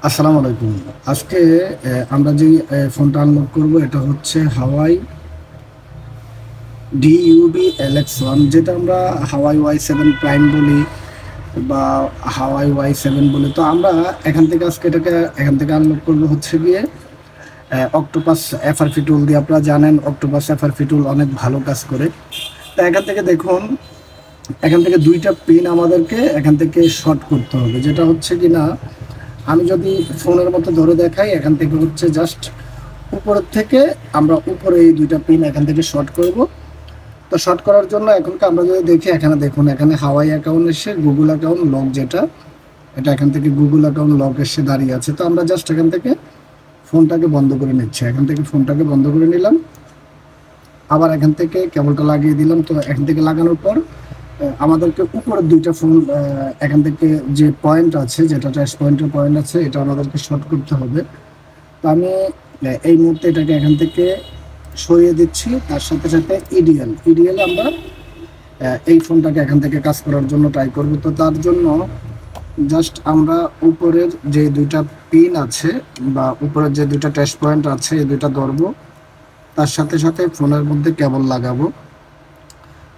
আসসালামু আলাইকুম। আজকে আমরা যে ফোনটা আনলক করব এটা হচ্ছে হাওয়াই ডিইউবি LX1, যেটা আমরা হাওয়াই Y7 প্রাইম বলি বা হাওয়াই Y7 বলি। তো আমরা এখান থেকে আনলক করব হচ্ছে গিয়ে অক্টোপাস FRP টুল দিয়ে। আপনারা জানেন অক্টোপাস FRP টুল অনেক ভালো কাজ করে। তো এখান থেকে দেখুন, এখান থেকে দুইটা পিন আমাদেরকে এখান থেকে শর্ট করতে হবে, যেটা হচ্ছে কি না, আমি যদি ফোনের মতো ধরে দেখাই, এখান থেকে হচ্ছে জাস্ট উপরের থেকে আমরা উপরে এই দুইটা পিন এখান থেকে শর্ট করব। তো শর্ট করার জন্য এখনকে আমরা যদি দেখি, এখানে দেখুন, এখানে হাওয়াই অ্যাকাউন্ট এসে গুগল অ্যাকাউন্ট লক, যেটা এটা এখান থেকে গুগল অ্যাকাউন্ট লক এসে দাঁড়িয়ে আছে। তো আমরা জাস্ট এখান থেকে ফোনটাকে বন্ধ করে নিচ্ছি। এখান থেকে ফোনটাকে বন্ধ করে নিলাম, আবার এখান থেকে কেবলটা লাগিয়ে দিলাম। তো এখান থেকে লাগানোর পর আমাদেরকে উপরের দুইটা ফোন এখান থেকে যে পয়েন্ট আছে, যেটা টাচ পয়েন্টের পয়েন্ট আছে, এটা আমাদেরকে শর্ট করতে হবে। তো আমি এই মুহূর্তে এটাকে এখান থেকে সরিয়ে দিচ্ছি। তার সাথে সাথে ইডিএল আমরা এই ফোনটাকে এখান থেকে কাজ করার জন্য ট্রাই করব। তো তার জন্য জাস্ট আমরা উপরের যে দুইটা পিন আছে বা উপরের যে দুইটা টাচ পয়েন্ট আছে, এই দুইটা ধরবো, তার সাথে সাথে ফোনের মধ্যে কেবল লাগাবো।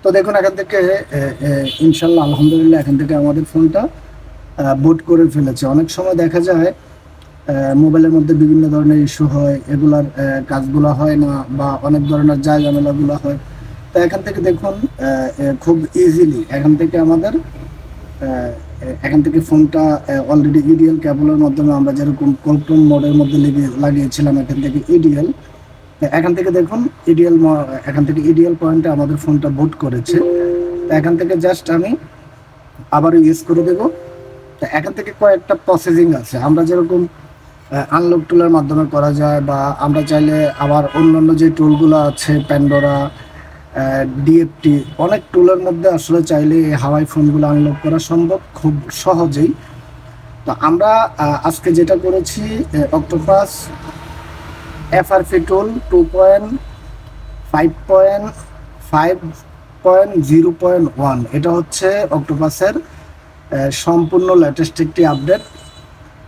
তো দেখুন, এখান থেকে ইনশাল্লাহ আলহামদুলিল্লাহ এখান থেকে আমাদের ফোনটা বুট করে ফেলেছে। অনেক সময় দেখা যায় মোবাইলের মধ্যে বিভিন্ন ধরনের ইস্যু হয়, এগুলার কাজগুলো হয় না, বা অনেক ধরনের ঝামেলাগুলো হয়। তো এখান থেকে দেখুন, খুব ইজিলি এখান থেকে ফোনটা অলরেডি ইডিএল কেবলের মাধ্যমে আমরা যেরকম কল্পন মোডের মধ্যে লাগিয়েছিলাম, এখান থেকে দেখুন এখান থেকে ইডিএল পয়েন্টে আমাদের ফোনটা বুট করেছে। তো এখান থেকে জাস্ট আমি আবারও ইউজ করে দেব। তো এখান থেকে কয়েকটা প্রসেসিং আছে, আমরা যেরকম আনলক টুলের মাধ্যমে করা যায়, বা আমরা চাইলে আবার অন্যান্য যে টুলগুলো আছে, প্যান্ডোরা, ডিএফটি, অনেক টুলের মধ্যে আসলে চাইলে এই হাওয়াই ফোনগুলো আনলক করা সম্ভব খুব সহজেই। তো আমরা আজকে যেটা করেছি, অক্টোপাস FRP টুল 2.5.0.1, এটা হচ্ছে অক্টোপাসের সম্পূর্ণ লেটেস্ট একটি আপডেট।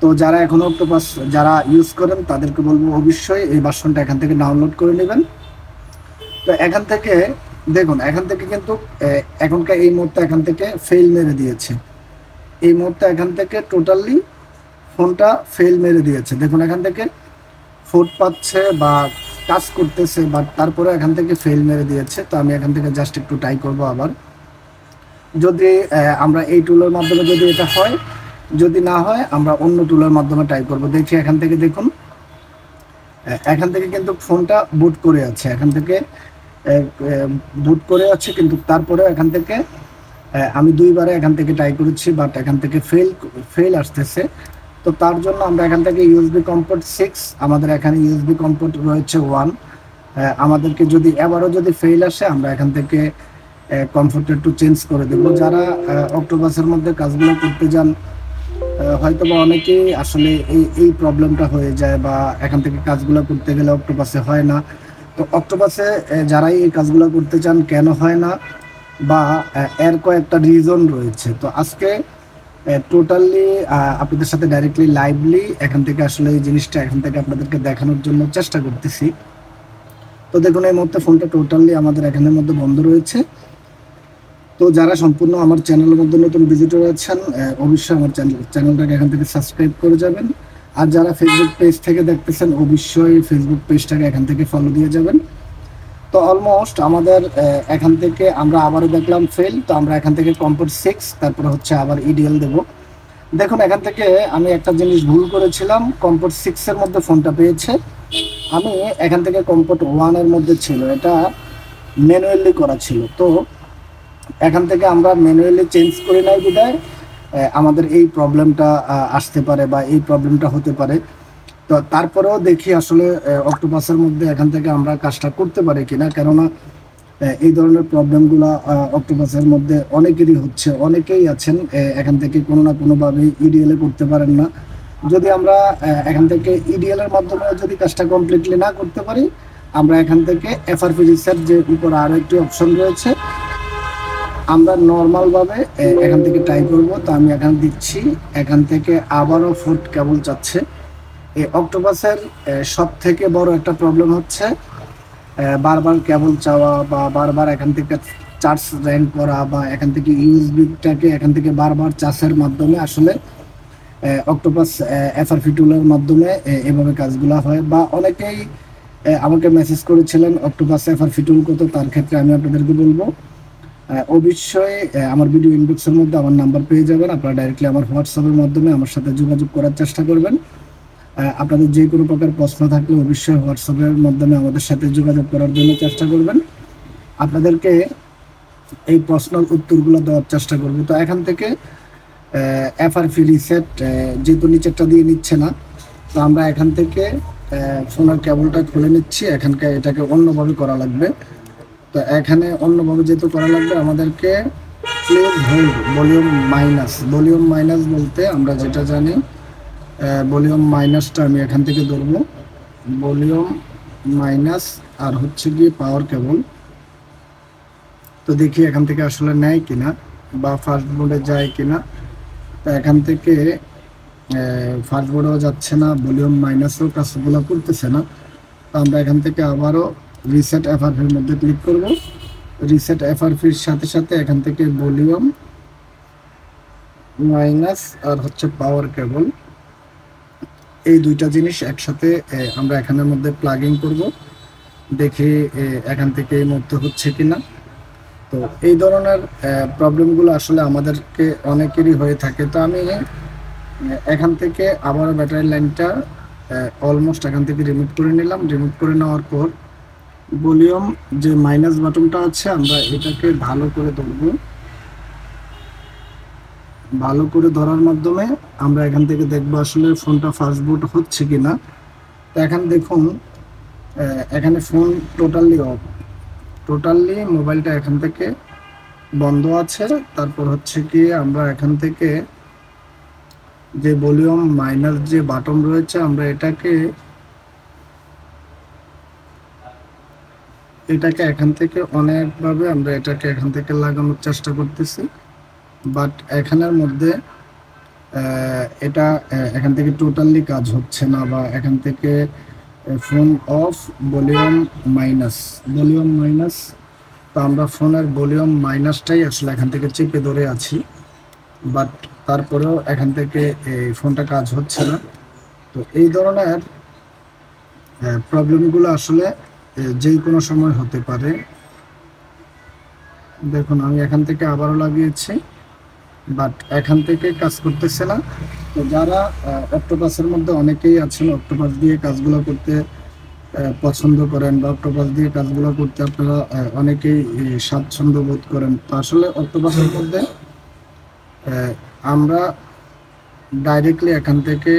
তো যারা এখনও অক্টোপাস যারা ইউজ করেন তাদেরকে বলবো অবশ্যই এই ভার্সনটা এখান থেকে ডাউনলোড করে নেবেন। তো এখান থেকে দেখুন, এখান থেকে কিন্তু এখনকার এই মুহূর্তে এখান থেকে ফেল মেরে দিয়েছে। এই মুহূর্তে এখান থেকে টোটালি ফোনটা ফেল মেরে দিয়েছে। দেখুন, এখান থেকে ফোট পাচ্ছে বা কাজ করতেছে, বাট তারপরে এখান থেকে ফেল মেরে দিয়েছে। তো আমি এখান থেকে জাস্ট একটু ট্রাই করব আবার, যদি আমরা এই টুলের মাধ্যমে যদি এটা হয়, যদি না হয় আমরা অন্য টুলের মাধ্যমে ট্রাই করব। দেখি এখান থেকে দেখুন, এখান থেকে কিন্তু ফোনটা বুট করে আছে, এখান থেকে বুট করে আছে, কিন্তু তারপরে এখান থেকে আমি দুইবারে এখান থেকে ট্রাই করেছি, বাট এখান থেকে ফেল আসতেছে। তো তার জন্য আমরা এখান থেকে ইউএসবি কম্পোর্ট 6, আমাদের এখানে ইউএসবি কম্পোর্ট রয়েছে 1। আমাদেরকে যদি এবারও যদি ফেল আসে, আমরা এখান থেকে কমফোর্টার টু চেঞ্জ করে দেবো। যারা অক্টোপাসের মধ্যে কাজগুলো করতে যান, হয়তো বা অনেকেই আসলে এই প্রবলেমটা হয়ে যায়, বা এখান থেকে কাজগুলো করতে গেলে অক্টোপাসে হয় না। তো অক্টোপাসে যারাই এই কাজগুলো করতে চান, কেন হয় না, বা এর কয়েকটা রিজন রয়েছে। তো আজকে টোটালি আপনাদের সাথে ডাইরেক্টলি লাইভলি এখান থেকে আসলে এই জিনিসটা এখান থেকে আপনাদেরকে দেখানোর জন্য চেষ্টা করতেছি। তো দেখুন, এই মুহূর্তে ফোনটা টোটালি আমাদের এখানের মধ্যে বন্ধ রয়েছে। তো যারা সম্পূর্ণ আমার চ্যানেলের মধ্যে নতুন ভিজিটর আছেন, অবশ্যই আমার চ্যানেলটাকে এখান থেকে সাবস্ক্রাইব করে যাবেন। আর যারা ফেসবুক পেজ থেকে দেখতেছেন, অবশ্যই ফেসবুক পেজটাকে এখান থেকে ফলো দিয়ে যাবেন। তো অলমোস্ট আমাদের এখান থেকে আমরা আবারও দেখলাম ফেল। তো আমরা এখান থেকে কম্পোর্ট 6, তারপরে হচ্ছে আবার ইডিএল দেব। দেখুন, এখান থেকে আমি একটা জিনিস ভুল করেছিলাম, কম্পোর্ট 6 এর মধ্যে ফোনটা পেয়েছে, আমি এখান থেকে কম্পোর্ট 1 এর মধ্যে ছিল, এটা ম্যানুয়ালি করা ছিল। তো এখান থেকে আমরা ম্যানুয়ালি চেঞ্জ করে নাই বিধায় আমাদের এই প্রবলেমটা আসতে পারে, বা এই প্রবলেমটা হতে পারে। তো তারপরেও দেখি আসলে অক্টোপাসের মধ্যে এখান থেকে আমরা কাজটা করতে পারি কিনা, কেননা এই ধরনের প্রবলেমগুলো অক্টোপাসের মধ্যে অনেকেরই হচ্ছে, অনেকেই আছেন এখান থেকে কোনো না কোনোভাবে ইডিএল করতে পারেন না। যদি আমরা এখান থেকে ইডিএল এর মাধ্যমে যদি কাজটা কমপ্লিটলি না করতে পারি, আমরা এখান থেকে FRP রিসার্চ যে উপর আরও একটি অপশন রয়েছে, আমরা নর্মালভাবে এখান থেকে ট্রাই করব। তো আমি এখানে দিচ্ছি, এখান থেকে আবারও ফুট কেবল যাচ্ছে। এই অক্টোপাসের সব থেকে বড় একটা প্রবলেম হচ্ছে বারবার কেবল চাওয়া বা বারবার এখান থেকে চার্জ র্যাঙ্ক করা বা এখান থেকে ইউএসবিটাকে এখান থেকে বারবার চার্জের মাধ্যমে আসলে অক্টোপাস এফআরপি টুলের মাধ্যমে এভাবে কাজগুলো হয়। বা অনেকেই আমাকে মেসেজ করেছিলেন অক্টোপাস এফআরপি টুল কত, তার ক্ষেত্রে আমি আপনাদেরকে বলবো অবশ্যই আমার ভিডিও ইনবক্সের মধ্যে আমার নাম্বার পেয়ে যাবেন। আপনারা ডাইরেক্টলি আমার হোয়াটসঅ্যাপের মাধ্যমে আমার সাথে যোগাযোগ করার চেষ্টা করবেন। আপনাদের যে কোনো প্রকার প্রশ্ন থাকলে অবশ্যই হোয়াটসঅ্যাপের মাধ্যমে আমাদের সাথে যোগাযোগ করার জন্য চেষ্টা করবেন। আপনাদেরকে এই প্রশ্নের উত্তরগুলো দেওয়ার চেষ্টা করব। তো এখান থেকে এফআরপি রিসেট যেহেতু নিচেরটা দিয়ে নিচ্ছে না, তো আমরা এখান থেকে ফোনের কেবলটা খুলে নিচ্ছি। এখানকার এটাকে অন্যভাবে করা লাগবে। তো এখানে অন্যভাবে যেহেতু করা লাগবে, আমাদেরকে প্লিজ হোল্ড ভলিউম মাইনাস বলতে আমরা যেটা জানি, ভলিউম মাইনাসটা আমি এখান থেকে ধরবো, ভলিউম মাইনাস আর হচ্ছে গিয়ে পাওয়ার কেবল। তো দেখি এখান থেকে আসলে নেয় কিনা বা ফার্স্ট বোর্ডে যায় কিনা। তো এখান থেকে ফার্স্ট বোর্ডেও যাচ্ছে না, ভলিউম মাইনাসও কাজগুলো করতেছে না। তো আমরা এখান থেকে আবারও রিসেট এফআরপির মধ্যে ক্লিক করব। রিসেট এফআরপির সাথে সাথে এখান থেকে ভলিউম মাইনাস আর হচ্ছে পাওয়ার কেবল, এই দুইটা জিনিস একসাথে আমরা এখানের মধ্যে প্লাগিং করব, দেখি এখান থেকে এই মধ্যে হচ্ছে কিনা। তো এই ধরনের প্রবলেমগুলো আসলে আমাদেরকে অনেকেরই হয়ে থাকে। তো আমি এখান থেকে আবার ব্যাটারি লাইনটা অলমোস্ট এখান থেকে রিমুভ করে নিলাম। রিমুভ করে নেওয়ার পর ভলিউম যে মাইনাস বাটনটা আছে আমরা এটাকে ভালো করে ধরবো। ভালো করে ধরার মাধ্যমে আমরা এখান থেকে দেখবো আসলে ফোনটা ফাস্ট বুট হচ্ছে কিনা। তো এখানে দেখুন এখানে ফোন টোটালি অফ, টোটালি মোবাইলটা এখান থেকে বন্ধ আছে। তারপর হচ্ছে কি আমরা এখান থেকে যে ভলিউম মাইনাস যে বাটন রয়েছে আমরা এটাকে এখান থেকে অনেকভাবে আমরা এটাকে এখান থেকে লাগানোর চেষ্টা করতেছি, বাট এখানের মধ্যে এটা এখান থেকে টোটালি কাজ হচ্ছে না। বা এখান থেকে ফোন অফ, ভলিউম মাইনাস। তো আমরা ফোনের ভলিউম মাইনাসটাই আসলে এখান থেকে চেপে ধরে আছি, বাট তারপরেও এখান থেকে এই ফোনটা কাজ হচ্ছে না। তো এই ধরনের প্রবলেমগুলো আসলে যে কোনো সময় হতে পারে। দেখুন আমি এখান থেকে আবারও লাগিয়েছি, বাট এখান থেকে কাজ করতেছে না। তো যারা অক্টোপাসের মধ্যে অনেকেই আছেন অক্টোপাস দিয়ে কাজগুলো করতে পছন্দ করেন বা অক্টোপাস দিয়ে কাজগুলো করতে আপনারা অনেকেই স্বাচ্ছন্দ্য বোধ করেন। তো আসলে অক্টোপাসের মধ্যে আমরা ডাইরেক্টলি এখান থেকে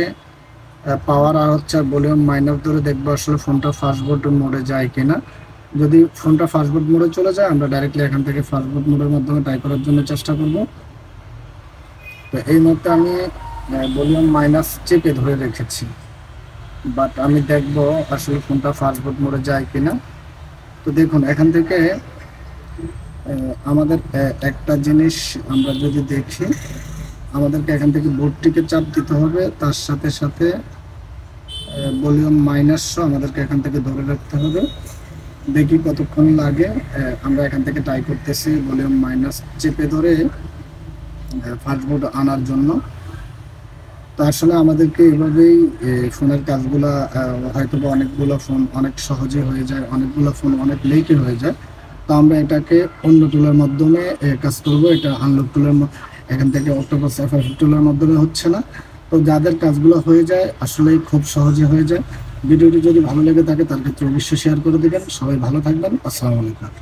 পাওয়ার আর হচ্ছে ভলিউম মাইনাস ধরে দেখবো আসলে ফোনটা ফাস্ট বোর্ড মোডে যায় কিনা। যদি ফোনটা ফাস্ট বোর্ড মোডে চলে যায় আমরা ডাইরেক্টলি এখান থেকে ফাস্ট বোর্ড মোডের মাধ্যমে ট্রাই করার জন্য চেষ্টা করব। তো এই মুহূর্তে আমি ভলিউম মাইনাস চেপে ধরে রেখেছি, বাট আমি দেখব আসলে ফোনটা ফাস্ট বোর্ড মোডে যায় কিনা। তো দেখুন এখান থেকে আমাদের একটা জিনিস আমরা যদি দেখি, আমাদেরকে এখান থেকে বোর্ডটিকে চাপ দিতে হবে, তার সাথে সাথে ভলিউম মাইনাসও আমাদেরকে এখান থেকে ধরে রাখতে হবে। দেখি কতক্ষণ লাগে। আমরা এখান থেকে ট্রাই করতেছি ভলিউম মাইনাস চেপে ধরে ফাস্ট বোর্ড আনার জন্য। তো আসলে আমাদেরকে এইভাবেই ফোনের কাজগুলো হয়তো বা অনেকগুলো ফোন অনেক সহজে হয়ে যায়, অনেকগুলো ফোন অনেক লেটে হয়ে যায়। তো আমরা এটাকে অন্য টুলের মাধ্যমে কাজ করবো। এটা আনলক টুলের এখান থেকে অক্টোপাস এফআরপি টুলের মাধ্যমে হচ্ছে না। তো যাদের কাজগুলো হয়ে যায় আসলেই খুব সহজে হয়ে যায়। ভিডিওটি যদি ভালো লেগে থাকে তার ক্ষেত্রে অবশ্যই শেয়ার করে দেবেন। সবাই ভালো থাকবেন। আসসালামু আলাইকুম।